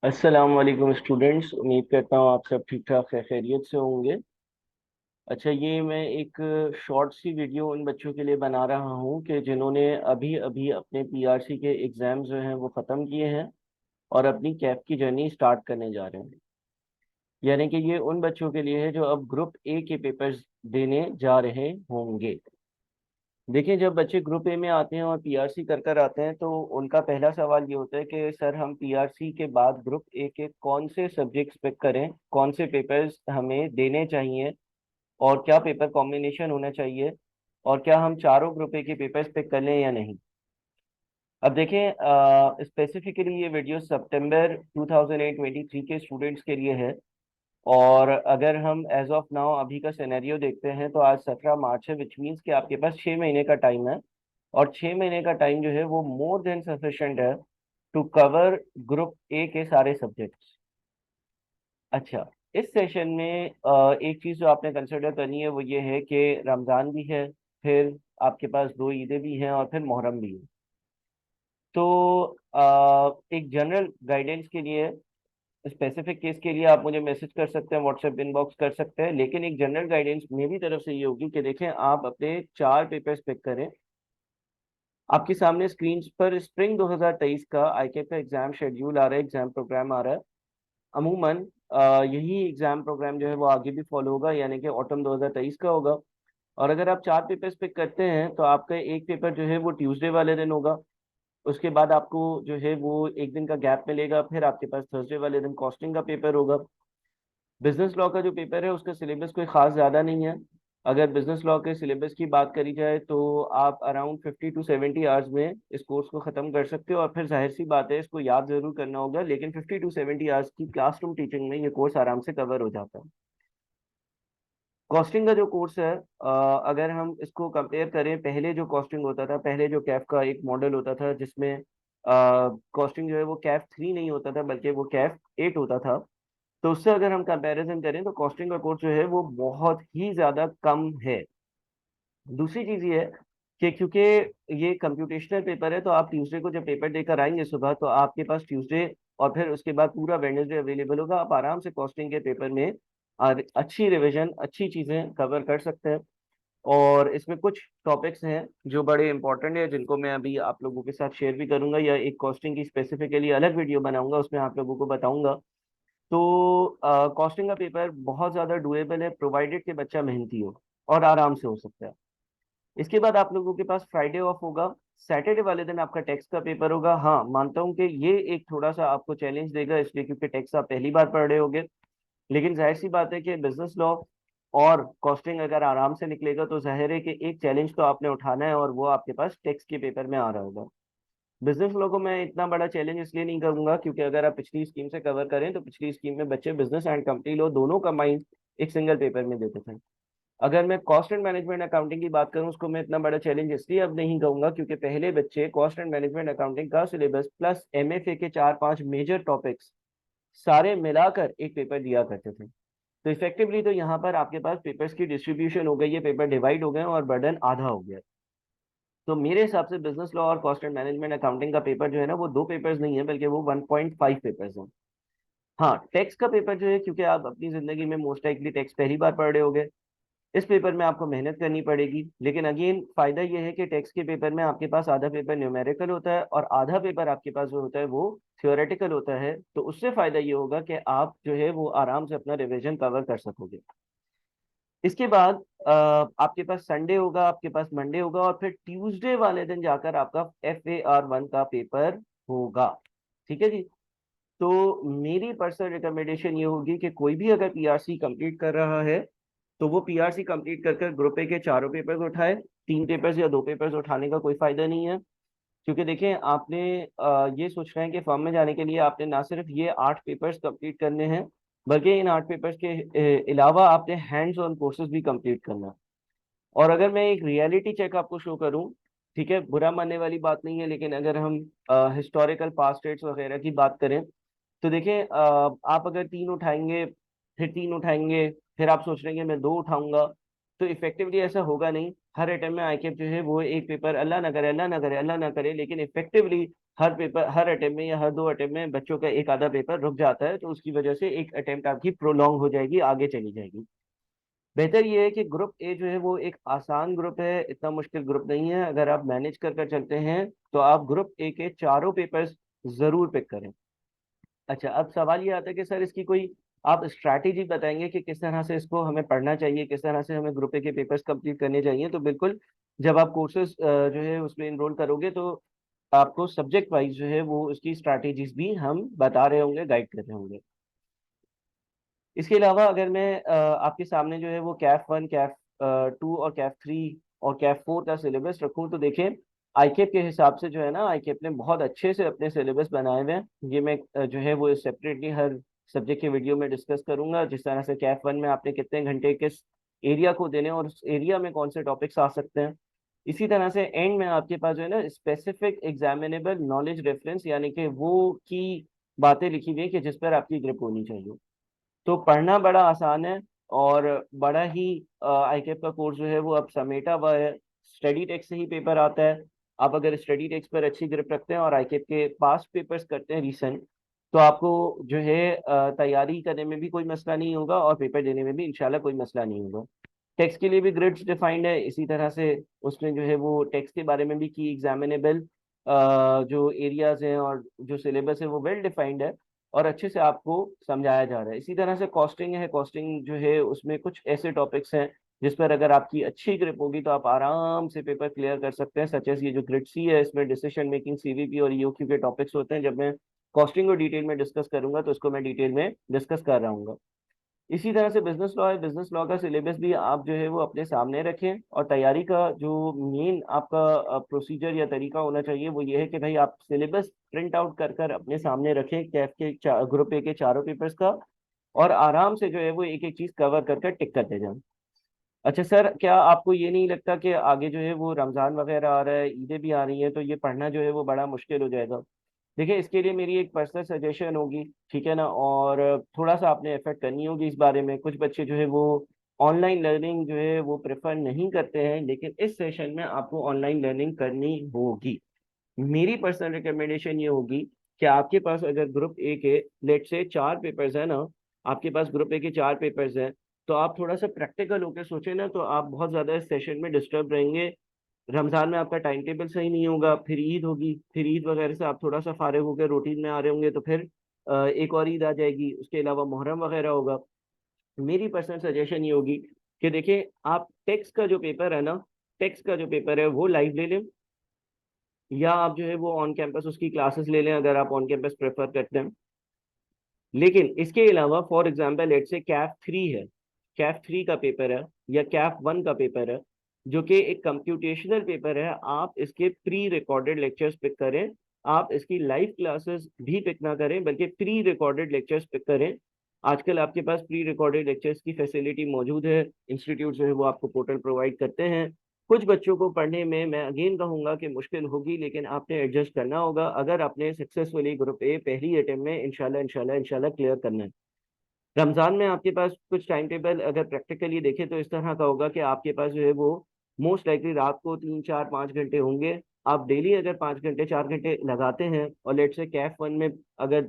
अस्सलाम वालेकुम स्टूडेंट्स। उम्मीद करता हूँ आप सब ठीक ठाक खैरियत से होंगे। अच्छा, ये मैं एक शॉर्ट सी वीडियो उन बच्चों के लिए बना रहा हूँ कि जिन्होंने अभी अभी अपने पीआरसी के एग्ज़ाम जो हैं वो ख़त्म किए हैं और अपनी कैफ की जर्नी स्टार्ट करने जा रहे हैं। यानी कि ये उन बच्चों के लिए है जो अब ग्रुप ए के पेपर्स देने जा रहे होंगे। देखिए, जब बच्चे ग्रुप ए में आते हैं और पीआरसी कर कर आते हैं तो उनका पहला सवाल ये होता है कि सर हम पीआरसी के बाद ग्रुप ए के कौन से सब्जेक्ट्स पिक करें, कौन से पेपर्स हमें देने चाहिए और क्या पेपर कॉम्बिनेशन होना चाहिए और क्या हम चारों ग्रुप ए के पेपर्स पिक कर लें या नहीं। अब देखें, स्पेसिफिकली ये वीडियो सितंबर 2023 के स्टूडेंट्स के लिए है। और अगर हम एज ऑफ नाउ अभी का सिनेरियो देखते हैं तो आज 17 मार्च है, विच मीन्स कि आपके पास 6 महीने का टाइम है। और 6 महीने का टाइम जो है वो मोर देन सफिशिएंट है टू कवर ग्रुप ए के सारे सब्जेक्ट्स। अच्छा, इस सेशन में एक चीज़ जो आपने कंसिडर करनी है वो ये है कि रमज़ान भी है, फिर आपके पास दो ईदें भी हैं और फिर मुहर्रम भी है। तो एक जनरल गाइडेंस के लिए, स्पेसिफिक केस के लिए आप मुझे मैसेज कर सकते हैं, व्हाट्सएप इनबॉक्स कर सकते हैं, लेकिन एक जनरल गाइडेंस मेरी तरफ से ये होगी कि देखें आप अपने चार पेपर्स पिक करें। आपके सामने स्क्रीन पर स्प्रिंग 2023 का आईकेप का एग्जाम शेड्यूल आ रहा है, एग्जाम प्रोग्राम आ रहा है। अमूमन यही एग्जाम प्रोग्राम जो है वो आगे भी फॉलो होगा, यानी कि ऑटम 2023 का होगा। और अगर आप चार पेपर्स पिक करते हैं तो आपका एक पेपर जो है वो ट्यूसडे वाले दिन होगा। उसके बाद आपको जो है वो एक दिन का गैप मिलेगा, फिर आपके पास थर्सडे वाले दिन कॉस्टिंग का पेपर होगा। बिजनेस लॉ का जो पेपर है उसका सिलेबस कोई खास ज़्यादा नहीं है। अगर बिजनेस लॉ के सिलेबस की बात करी जाए तो आप अराउंड 50 to 70 आवर्स में इस कोर्स को ख़त्म कर सकते हो, और फिर जाहिर सी बात है इसको याद ज़रूर करना होगा, लेकिन 50 to 70 आवर्स की क्लासरूम टीचिंग में ये कोर्स आराम से कवर हो जाता है। कॉस्टिंग का जो कोर्स है, अगर हम इसको कंपेयर करें, पहले जो कॉस्टिंग होता था, पहले जो कैफ का एक मॉडल होता था जिसमें कॉस्टिंग जो है वो कैफ 3 नहीं होता था बल्कि वो कैफ 8 होता था। तो उससे अगर हम कंपैरिजन करें तो कॉस्टिंग का कोर्स जो है वो बहुत ही ज़्यादा कम है। दूसरी चीज़ ये है कि क्योंकि ये कंप्यूटेशनल पेपर है तो आप ट्यूसडे को जब पेपर देकर आएंगे सुबह तो आपके पास ट्यूसडे और फिर उसके बाद पूरा वेडनेसडे अवेलेबल होगा। आप आराम से कॉस्टिंग के पेपर में अच्छी रिवीजन, अच्छी चीज़ें कवर कर सकते हैं। और इसमें कुछ टॉपिक्स हैं जो बड़े इंपॉर्टेंट है जिनको मैं अभी आप लोगों के साथ शेयर भी करूंगा, या एक कॉस्टिंग की स्पेसिफिकली अलग वीडियो बनाऊंगा, उसमें आप लोगों को बताऊंगा। तो कॉस्टिंग का पेपर बहुत ज़्यादा डुएबल है प्रोवाइडेड कि बच्चा मेहनती हो, और आराम से हो सकता है। इसके बाद आप लोगों के पास फ्राइडे ऑफ होगा। सैटरडे वाले दिन आपका टैक्स का पेपर होगा। हाँ, मानता हूँ कि ये एक थोड़ा सा आपको चैलेंज देगा, इसलिए क्योंकि टैक्स आप पहली बार पढ़ रहे होगे। लेकिन जाहिर सी बात है कि बिजनेस लॉ और कॉस्टिंग अगर आराम से निकलेगा तो जाहिर है कि एक चैलेंज तो आपने उठाना है, और वो आपके पास टैक्स के पेपर में आ रहा होगा। बिजनेस लॉ को मैं इतना बड़ा चैलेंज इसलिए नहीं करूंगा क्योंकि अगर आप पिछली स्कीम से कवर करें तो पिछली स्कीम में बच्चे बिजनेस एंड कंपनी लॉ दोनों कंबाइंड एक सिंगल पेपर में देते थे। अगर मैं कॉस्ट एंड मैनेजमेंट अकाउंटिंग की बात करूं, उसको मैं इतना बड़ा चैलेंज इसलिए अब नहीं कहूंगा क्योंकि पहले बच्चे कॉस्ट एंड मैनेजमेंट अकाउंटिंग का सिलेबस प्लस एमएफए के 4-5 मेजर टॉपिक्स सारे मिलाकर एक पेपर दिया करते थे। तो इफेक्टिवली तो यहाँ पर आपके पास पेपर्स की डिस्ट्रीब्यूशन हो गई है, पेपर डिवाइड हो गए और बर्डन आधा हो गया। तो मेरे हिसाब से बिजनेस लॉ और कॉस्ट एंड मैनेजमेंट अकाउंटिंग का पेपर जो है ना वो दो पेपर्स नहीं है बल्कि वो 1.5 पेपर्स हैं। हाँ, टैक्स का पेपर जो है, क्योंकि आप अपनी जिंदगी में मोस्ट लाइकली टैक्स पहली बार पढ़ रहे होगे, इस पेपर में आपको मेहनत करनी पड़ेगी। लेकिन अगेन फायदा ये है कि टैक्स के पेपर में आपके पास आधा पेपर न्यूमेरिकल होता है और आधा पेपर आपके पास जो होता है वो थियोरेटिकल होता है। तो उससे फायदा ये होगा कि आप जो है वो आराम से अपना रिवीजन कवर कर सकोगे। इसके बाद आपके पास संडे होगा, आपके पास मंडे होगा, और फिर ट्यूसडे वाले दिन जाकर आपका FAR 1 का पेपर होगा। ठीक है जी। तो मेरी पर्सनल रिकमेंडेशन ये होगी कि कोई भी अगर पीआरसी कंप्लीट कर रहा है तो वो पीआरसी कंप्लीट कर कर ग्रुप ए के चारों पेपर्स उठाए। तीन पेपर्स या दो पेपर्स उठाने का कोई फायदा नहीं है, क्योंकि देखें आपने ये सोच रहे हैं कि फॉर्म में जाने के लिए आपने ना सिर्फ ये 8 पेपर्स कंप्लीट करने हैं बल्कि इन 8 पेपर्स के अलावा आपने हैंड्स ऑन कोर्सेज भी कंप्लीट करना है। और अगर मैं एक रियलिटी चेक आपको शो करूं, ठीक है, बुरा मानने वाली बात नहीं है, लेकिन अगर हम हिस्टोरिकल पास्ट डेट्स वगैरह की बात करें तो देखें, आप अगर तीन उठाएंगे, फिर तीन उठाएंगे, फिर आप सोच रहे हैं कि मैं दो उठाऊंगा, तो इफेक्टिवली ऐसा होगा नहीं। हर अटेम्प्ट में आईकेप जो है वो एक पेपर, अल्लाह ना करे अल्लाह ना करे अल्लाह ना करे, लेकिन इफेक्टिवली हर पेपर, हर अटेम्प्ट में या हर 2 अटेम्प्ट में बच्चों का एक आधा पेपर रुक जाता है, तो उसकी वजह से एक अटेम्प्ट आपकी प्रोलॉन्ग हो जाएगी, आगे चली जाएगी। बेहतर ये है कि ग्रुप ए जो है वो एक आसान ग्रुप है, इतना मुश्किल ग्रुप नहीं है। अगर आप मैनेज कर कर चलते हैं तो आप ग्रुप ए के चारों पेपर्स जरूर पिक करें। अच्छा, अब सवाल ये आता है कि सर इसकी कोई आप स्ट्रैटेजी बताएंगे कि किस तरह से इसको हमें पढ़ना चाहिए, किस तरह से हमें ग्रुप ए के पेपर्स कंप्लीट करने चाहिए। तो बिल्कुल, जब आप कोर्सेज जो है उसमें इनरोल करोगे तो आपको सब्जेक्ट वाइज जो है वो उसकी स्ट्रैटेजीज भी हम बता रहे होंगे, गाइड कर रहे होंगे। इसके अलावा अगर मैं आपके सामने जो है वो कैफ 1, कैफ 2 और कैफ 3 और कैफ 4 का सिलेबस रखूं, तो देखें आईकेप के हिसाब से जो है ना, आईकेप ने बहुत अच्छे से अपने सिलेबस बनाए हुए हैं। ये मैं जो है वो सेपरेटली हर सब्जेक्ट के वीडियो में डिस्कस करूंगा। जिस तरह से कैफ 1 में आपने कितने घंटे किस एरिया को देने और उस एरिया में कौन से टॉपिक्स आ सकते हैं, इसी तरह से एंड में आपके पास जो है ना स्पेसिफिक एग्जामिनेबल नॉलेज रेफरेंस, यानी कि वो की बातें लिखी हुई है कि जिस पर आपकी ग्रिप होनी चाहिए। तो पढ़ना बड़ा आसान है और बड़ा ही आईकेप का कोर्स जो है वो अब समेटा हुआ है। स्टडी टेक्स्ट से ही पेपर आता है। आप अगर स्टडी टेक्स्ट पर अच्छी ग्रिप रखते हैं और आईकेप के पास्ट पेपर्स करते हैं रीसेंट, तो आपको जो है तैयारी करने में भी कोई मसला नहीं होगा और पेपर देने में भी इंशाल्लाह कोई मसला नहीं होगा। टेक्स्ट के लिए भी ग्रिड्स डिफाइंड है, इसी तरह से उसमें जो है वो टेक्स्ट के बारे में भी की एग्जामिनेबल जो एरियाज हैं और जो सिलेबस है वो वेल डिफाइंड है और अच्छे से आपको समझाया जा रहा है। इसी तरह से कॉस्टिंग है, कॉस्टिंग जो है उसमें कुछ ऐसे टॉपिक्स हैं जिस पर अगर आपकी अच्छी ग्रिप होगी तो आप आराम से पेपर क्लियर कर सकते हैं। सच एस ये जो ग्रिड सी है, इसमें डिसीजन मेकिंग, सीवीपी और ईओक्यू के टॉपिक्स होते हैं। जब मैं कॉस्टिंग को डिटेल में डिस्कस करूंगा तो इसको मैं डिटेल में डिस्कस कर रहा हूँ। इसी तरह से बिजनेस लॉ है, बिजनेस लॉ का सिलेबस भी आप जो है वो अपने सामने रखें और तैयारी का जो मेन आपका प्रोसीजर या तरीका होना चाहिए वो ये है कि भाई आप सिलेबस प्रिंट आउट कर कर अपने सामने रखें, कैफ के ग्रुप ए के चारों पेपर्स का, और आराम से जो है वो एक एक चीज कवर कर कर टिक करते जाएं। अच्छा सर, क्या आपको ये नहीं लगता कि आगे जो है वो रमजान वगैरह आ रहा है, ईदें भी आ रही हैं, तो ये पढ़ना जो है वो बड़ा मुश्किल हो जाएगा? देखिए, इसके लिए मेरी एक पर्सनल सजेशन होगी, ठीक है ना, और थोड़ा सा आपने एफर्ट करनी होगी इस बारे में। कुछ बच्चे जो है वो ऑनलाइन लर्निंग जो है वो प्रेफर नहीं करते हैं, लेकिन इस सेशन में आपको ऑनलाइन लर्निंग करनी होगी। मेरी पर्सनल रिकमेंडेशन ये होगी कि आपके पास अगर ग्रुप ए के लेट से 4 पेपर्स है ना, आपके पास ग्रुप ए के 4 पेपर्स हैं, तो आप थोड़ा सा प्रैक्टिकल होकर सोचें ना, तो आप बहुत ज्यादा इस सेशन में डिस्टर्ब रहेंगे। रमजान में आपका टाइम टेबल सही नहीं होगा, फिर ईद होगी, फिर ईद वगैरह से आप थोड़ा सा फारिग होकर रूटीन में आ रहे होंगे, तो फिर एक और ईद आ जाएगी, उसके अलावा मुहर्रम वगैरह होगा। मेरी पर्सनल सजेशन ये होगी कि देखिए, आप टेक्स्ट का जो पेपर है ना, टेक्स्ट का जो पेपर है वो लाइव ले लें, या आप जो है वो ऑन कैंपस उसकी क्लासेस ले लें अगर आप ऑन कैंपस प्रेफर करते हैं। लेकिन इसके अलावा फॉर एग्जाम्पल लेट से कैफ 3 है, कैफ 3 का पेपर है या कैफ 1 का पेपर है, जो कि एक कंप्यूटेशनल पेपर है, आप इसके प्री रिकॉर्डेड लेक्चर्स पिक करें। आप इसकी लाइव क्लासेस भी पिक ना करें, बल्कि प्री रिकॉर्डेड लेक्चर्स पिक करें। आजकल आपके पास प्री रिकॉर्डेड लेक्चर्स की फैसिलिटी मौजूद है, इंस्टीट्यूट जो है वो आपको पोर्टल प्रोवाइड करते हैं। कुछ बच्चों को पढ़ने में मैं अगेन कहूंगा कि मुश्किल होगी, लेकिन आपने एडजस्ट करना होगा अगर आपने सक्सेसफुली ग्रुप ए पहली अटेम्प्ट में इंशाल्लाह इंशाल्लाह इंशाल्लाह क्लियर करना है। रमजान में आपके पास कुछ टाइम टेबल अगर प्रैक्टिकली देखें तो इस तरह का होगा कि आपके पास जो है वो मोस्ट लाइकली रात को 3 4 5 घंटे होंगे। आप डेली अगर 5 घंटे 4 घंटे लगाते हैं और लेट से कैफ 1 में अगर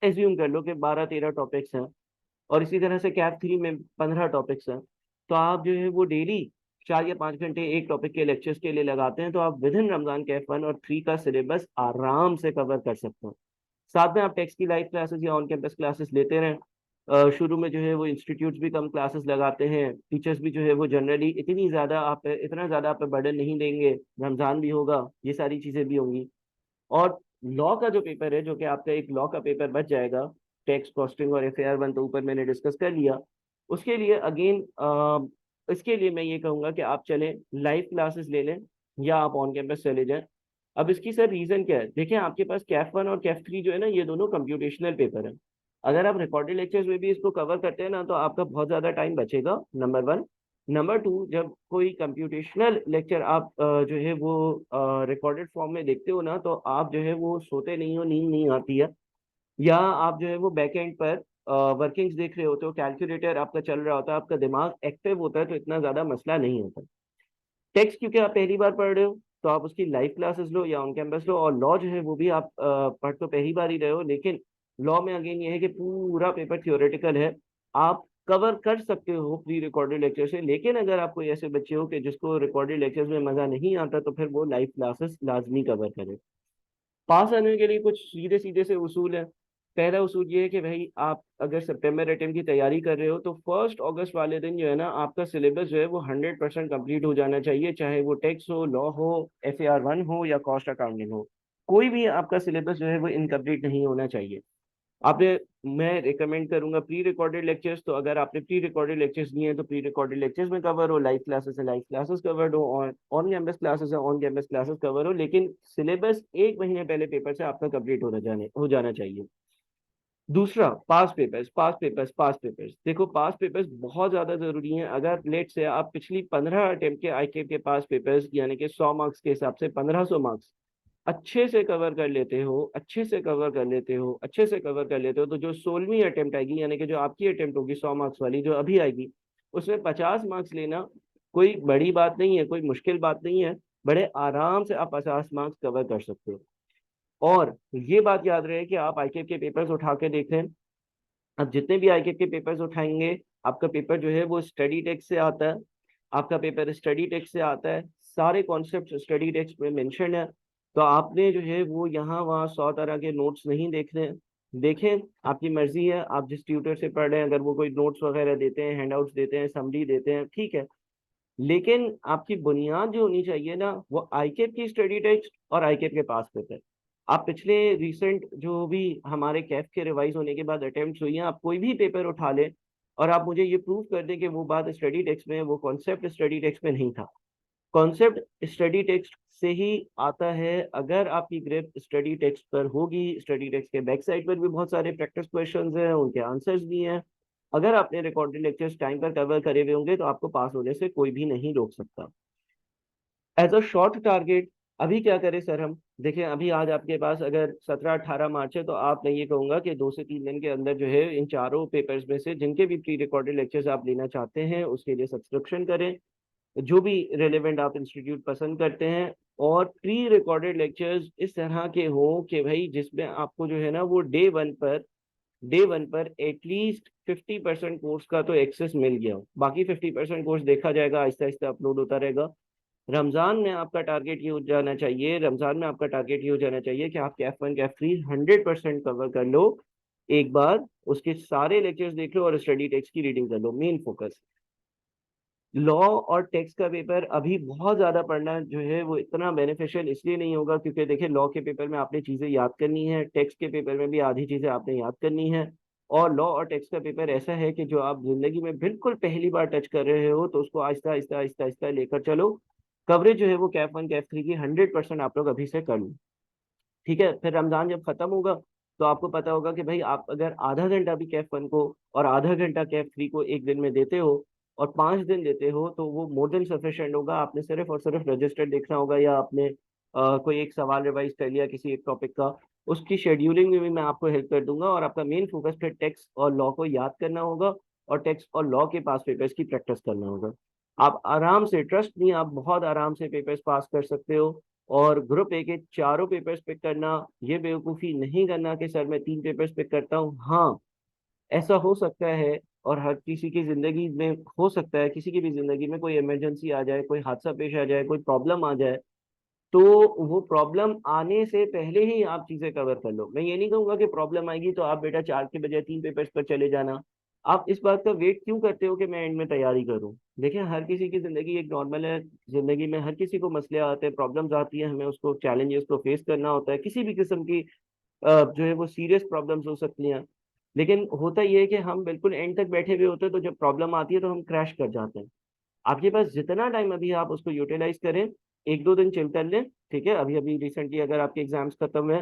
एज्यूम कर लो कि 12 13 टॉपिक्स हैं, और इसी तरह से कैफ 3 में 15 टॉपिक्स हैं, तो आप जो है वो डेली 4 या 5 घंटे एक टॉपिक के लेक्चर्स के लिए लगाते हैं, तो आप विद इन रमजान कैफ 1 और 3 का सिलेबस आराम से कवर कर सकते हैं। साथ में आप टेक्स्ट की लाइव क्लासेस या ऑन कैंपस क्लासेस लेते रहें। शुरू में जो है वो इंस्टीट्यूट्स भी कम क्लासेस लगाते हैं, टीचर्स भी जो है वो जनरली इतना ज़्यादा आप पे बर्डन नहीं देंगे। रमज़ान भी होगा, ये सारी चीज़ें भी होंगी। और लॉ का जो पेपर है, जो कि आपका एक लॉ का पेपर बच जाएगा, टैक्स कॉस्टिंग और FAR 1 तो ऊपर मैंने डिस्कस कर लिया। उसके लिए अगेन इसके लिए मैं ये कहूँगा कि आप चलें लाइव क्लासेस ले लें या आप ऑन कैंपस चले जाएं। अब इसकी सर रीज़न क्या है? देखिए, आपके पास कैफ 1 और कैफ 3 जो है ना, ये दोनों कंप्यूटेशनल पेपर है। अगर आप रिकॉर्डेड लेक्चर्स में भी इसको कवर करते हैं ना, तो आपका बहुत ज़्यादा टाइम बचेगा, नंबर 1। नंबर 2, जब कोई कंप्यूटेशनल लेक्चर आप जो है वो रिकॉर्डेड फॉर्म में देखते हो ना, तो आप जो है वो सोते नहीं हो, नींद नहीं आती है, या आप जो है वो बैक एंड पर वर्किंग्स देख रहे होते हो, कैलकुलेटर आपका चल रहा होता है, आपका दिमाग एक्टिव होता है, तो इतना ज़्यादा मसला नहीं होता। टेक्स्ट क्योंकि आप पहली बार पढ़ रहे हो तो आप उसकी लाइव क्लासेस लो या ऑन कैंपस लो, और लॉ जो है वो भी आप पढ़ तो पहली बार ही रहे हो, लेकिन लॉ में अगेन ये है कि पूरा पेपर थियोरेटिकल है। आप कवर कर सकते हो प्री रिकॉर्डेड लेक्चर से, लेकिन अगर आप कोई ऐसे बच्चे हो कि जिसको रिकॉर्डेड लेक्चर्स में मजा नहीं आता तो फिर वो लाइव क्लासेस लाजमी कवर करें। पास आने के लिए कुछ सीधे सीधे से उसूल है। पहला उसूल ये है कि भाई आप अगर सितंबर अटेम्प्ट की तैयारी कर रहे हो तो 1 अगस्त वाले दिन जो है ना आपका सिलेबस जो है वो 100% कंप्लीट हो जाना चाहिए, चाहे वो टैक्स हो, लॉ हो, FAR 1 हो या कॉस्ट अकाउंटिंग हो। कोई भी आपका सिलेबस जो है वो इनकम्प्लीट नहीं होना चाहिए। आपने मैं रिकमेंड करूंगा प्री रिकॉर्डेड लेक्चर्स, तो अगर आपने प्री रिकॉर्डेड लेक्चर्स लिए हैं तो प्री रिकॉर्डेड लेक्चर्स में कवर हो, लाइव क्लासेस है लाइव क्लासेस कवर्ड हो, और ऑन कैंपस क्लासेस है ऑन कैंपस क्लासेस कवर हो, लेकिन सिलेबस 1 महीने पहले पेपर से आपका कंप्लीट हो जाना चाहिए। दूसरा, पास पेपर्स देखो, पास पेपर्स बहुत ज्यादा जरूरी हैं। अगर लेट से आप पिछली 15 अटेम्प्ट के आईकेप के पास पेपर्स यानी कि 100 मार्क्स के हिसाब से 1500 मार्क्स अच्छे से कवर कर लेते हो, अच्छे से कवर कर लेते हो, तो जो 16वीं अटेम्प्ट आएगी यानी कि जो आपकी अटेम्प्ट होगी 100 मार्क्स वाली जो अभी आएगी, उसमें 50 मार्क्स लेना कोई बड़ी बात नहीं है, कोई मुश्किल बात नहीं है। बड़े आराम से आप 50 मार्क्स कवर कर सकते हो। और ये बात याद रहे कि आप आईकेप के पेपर्स उठा के देखें, आप जितने भी आईकेप के पेपर्स उठाएंगे, आपका पेपर जो है वो स्टडी टेक्स्ट से आता है, आपका पेपर स्टडी टेक्स्ट से आता है, सारे कॉन्सेप्ट स्टडी टेक्स्ट में मेंशन है। तो आपने जो है वो यहाँ वहाँ 100 तरह के नोट्स नहीं देखने, देखें आपकी मर्जी है, आप जिस ट्यूटर से पढ़ रहे हैं अगर वो कोई नोट्स वगैरह देते हैं, हैंडआउट्स देते हैं, समरी देते हैं, ठीक है, लेकिन आपकी बुनियाद जो होनी चाहिए ना वो आईकेप की स्टडी टेक्स्ट और आईकेप के पास पेपर। आप पिछले रिसेंट जो भी हमारे कैफ के रिवाइज होने के बाद अटेम्प्ट हुई हैं, आप कोई भी पेपर उठा लें और आप मुझे ये प्रूव कर दें कि वो बात स्टडी टेक्स्ट में, वो कॉन्सेप्ट स्टडी टेक्स्ट में नहीं था। कॉन्सेप्ट स्टडी टेक्स्ट से ही आता है। अगर आपकी ग्रिप स्टडी टेक्स्ट पर होगी, स्टडी टेक्स्ट के बैक साइड पर भी बहुत सारे प्रैक्टिस क्वेश्चंस हैं, उनके आंसर्स भी हैं। अगर आपने रिकॉर्डेड लेक्चर्स टाइम पर कवर करे हुए होंगे तो आपको पास होने से कोई भी नहीं रोक सकता। एज अ शॉर्ट टारगेट अभी क्या करें सर हम? देखें, अभी आज आपके पास अगर 17-18 मार्च है तो आप मैं ये कहूंगा कि 2 से 3 दिन के अंदर जो है इन चारों पेपर्स में से जिनके भी प्री रिकॉर्डेड लेक्चर्स आप लेना चाहते हैं उसके लिए सब्सक्रिप्शन करें, जो भी रेलेवेंट आप इंस्टीट्यूट पसंद करते हैं। और प्री रिकॉर्डेड लेक्चर्स इस तरह के हों कि भाई जिसमें आपको जो है ना वो डे 1 पर एटलीस्ट 50% कोर्स का तो एक्सेस मिल गया हो, बाकी 50% कोर्स देखा जाएगा, आहिस्ता आहिस्ता अपलोड होता रहेगा। रमजान में आपका टारगेट ये हो जाना चाहिए कि आप कैफ 1 कैफ 3 100% कवर कर लो एक बार, उसके सारे लेक्चर्स देख लो और स्टडी टेक्स्ट की रीडिंग कर लो। मेन फोकस लॉ और टैक्स का पेपर अभी बहुत ज्यादा पढ़ना जो है वो इतना बेनिफिशियल इसलिए नहीं होगा क्योंकि देखिए लॉ के पेपर में आपने चीजें याद करनी है, टैक्स के पेपर में भी आधी चीजें आपने याद करनी है। और लॉ और टैक्स का पेपर ऐसा है कि जो आप जिंदगी में बिल्कुल पहली बार टच कर रहे हो तो उसको आहिस्ता आहिस्ता आहिस्ता आहिस्ता लेकर चलो। कवरेज जो है वो कैफ 1 कैफ 3 की 100% आप लोग अभी से कर लो। ठीक है, फिर रमजान जब खत्म होगा तो आपको पता होगा कि भाई आप अगर आधा घंटा भी कैफ 1 को और आधा घंटा कैफ 3 को एक दिन में देते हो और 5 दिन देते हो तो वो मोर देन सफिशिएंट होगा। आपने सिर्फ और सिर्फ रजिस्टर देखना होगा या आपने कोई एक सवाल रिवाइज कर लिया किसी एक टॉपिक का, उसकी शेड्यूलिंग में भी मैं आपको हेल्प कर दूंगा। और आपका मेन फोकस फिर टेक्स्ट और लॉ को याद करना होगा और टेक्स्ट और लॉ के पास पेपर्स की प्रैक्टिस करना होगा। आप आराम से, ट्रस्ट नहीं, आप बहुत आराम से पेपर्स पास कर सकते हो। और ग्रुप ए के चारों पेपर्स पिक करना, ये बेवकूफ़ी नहीं करना कि सर मैं 3 पेपर्स पिक करता हूँ। हाँ, ऐसा हो सकता है और हर किसी की जिंदगी में हो सकता है, किसी की भी जिंदगी में कोई इमरजेंसी आ जाए, कोई हादसा पेश आ जाए, कोई प्रॉब्लम आ जाए, तो वो प्रॉब्लम आने से पहले ही आप चीजें कवर कर लो। मैं ये नहीं कहूंगा कि प्रॉब्लम आएगी तो आप बेटा 4 के बजाय 3 पेपर्स पर चले जाना। आप इस बात का वेट क्यों करते हो कि मैं एंड में तैयारी करूं? देखिए, हर किसी की जिंदगी एक नॉर्मल है, जिंदगी में हर किसी को मसले आते हैं, प्रॉब्लम्स आती है, हमें उसको चैलेंजेस को फेस करना होता है। किसी भी किस्म की जो है वो सीरियस प्रॉब्लम्स हो सकती हैं, लेकिन होता ये है कि हम बिल्कुल एंड तक बैठे हुए होते हैं तो जब प्रॉब्लम आती है तो हम क्रैश कर जाते हैं। आपके पास जितना टाइम अभी आप उसको यूटिलाइज करें, 1-2 दिन चिल कर लें। ठीक है, अभी अभी रिसेंटली अगर आपके एग्जाम्स खत्म हुए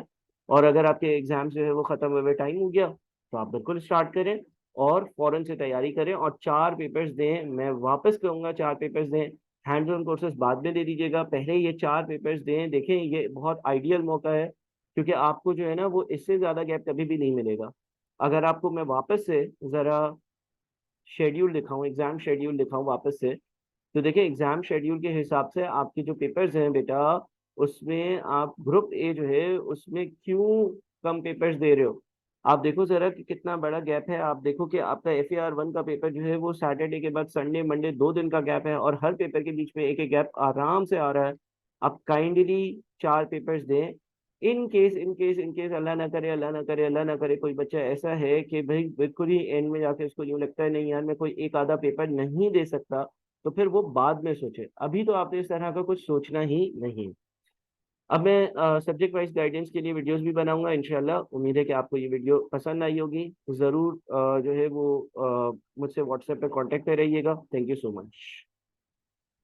और अगर आपके एग्जाम्स जो है वो खत्म हुए टाइम हो गया तो आप बिल्कुल स्टार्ट करें और फौरन से तैयारी करें और 4 पेपर्स दें। मैं वापस कहूंगा 4 पेपर्स दें। हैंड्स ऑन कोर्सेज बाद में दे दीजिएगा, पहले ये 4 पेपर्स दें। देखें, ये बहुत आइडियल मौका है क्योंकि आपको जो है ना वो इससे ज्यादा गैप कभी भी नहीं मिलेगा। अगर आपको मैं वापस से जरा शेड्यूल दिखाऊं, एग्जाम शेड्यूल दिखाऊं वापस से, तो देखिए एग्जाम शेड्यूल के हिसाब से आपके जो पेपर्स हैं बेटा, उसमें आप ग्रुप ए जो है उसमें क्यों कम पेपर्स दे रहे हो? आप देखो जरा कि कितना बड़ा गैप है। आप देखो कि आपका FAR 1 का पेपर जो है वो सैटरडे के बाद संडे मंडे 2 दिन का गैप है, और हर पेपर के बीच में एक एक गैप आराम से आ रहा है। आप काइंडली 4 पेपर्स दें। इन केस अल्लाह ना करे कोई बच्चा ऐसा है कि भाई बिल्कुल ही एंड में जाके उसको यूं लगता है नहीं यार मैं कोई एक आधा पेपर नहीं दे सकता, तो फिर वो बाद में सोचे, अभी तो आपने इस तरह का कुछ सोचना ही नहीं। अब मैं सब्जेक्ट वाइज गाइडेंस के लिए वीडियोस भी बनाऊंगा इंशाल्लाह। उम्मीद है कि आपको ये वीडियो पसंद आई होगी। ज़रूर जो है वो मुझसे व्हाट्सएप पे कांटेक्ट पे रहिएगा। Thank you so much.